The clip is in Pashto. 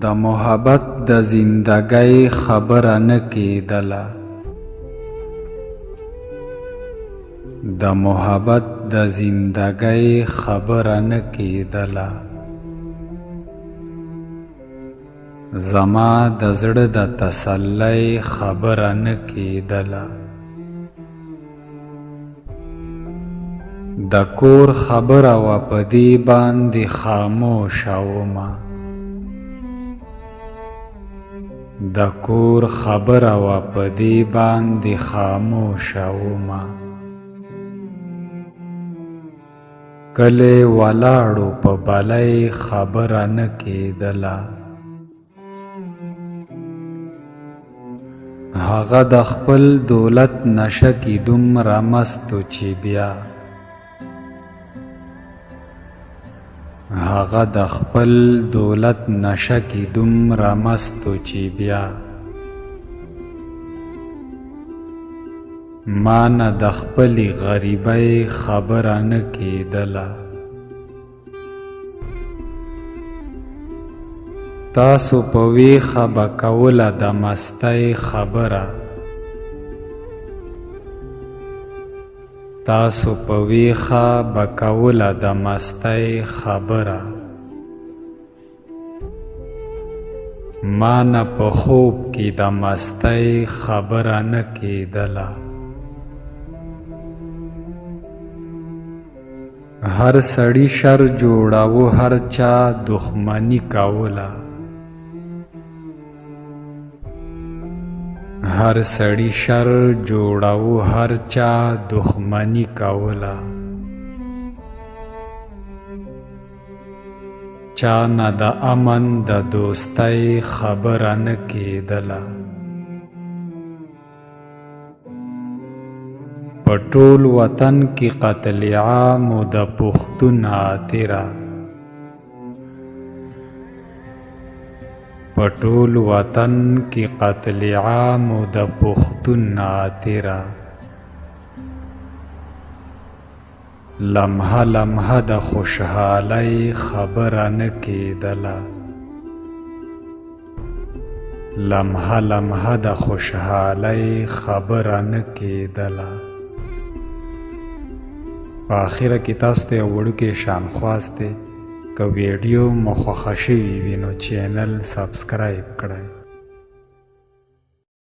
د محبت د زندګۍ خبره نه کېدله، د محبت د زندګۍ خبره نه کېدله. زما د زړه د تسلۍ خبره نه کېدله. د کور خبره وه په دې باندې خاموشه ومه، د کور خبره وه په دې باندې خاموشه ومه. کلی ولاړو په بلۍ خبره نه کېدله. هغه د خپل دولت نشه کې دومره مست و چې بیا، هغه د خپل دولت نشه کې دومره مست و چې بیا، ما نه د خپلې غریبۍ خبره نه کېدله. تاسو په ویښه به کوله د مستۍ خبره، تاسو په ویښه به کوله د مستۍ خبره. ما نه په خوب کې د مستۍ خبره نه کېدله. هر سړي شر جوړاوه، هر چا دښمني کوله. هر سړي شر جوړاوه، هر چا دښمني کوله. چا نه د امن د دوستۍ خبره نه کېدله. په ټول وطن کې قتل عام و د پښتون عاطره، په ټول وطن کې قتل عام و د پښتون عاطره. لمحه لمحه د خوشحالۍ خبره نه کېدله. لمحه لمحه د خوشحالۍ خبره نه کېدله. په آخره کې تاسو ته یو وړوکی شان خواست دی، که ویډیو مو خوښه شوي وي نو چینل سبسکرایب کړئ.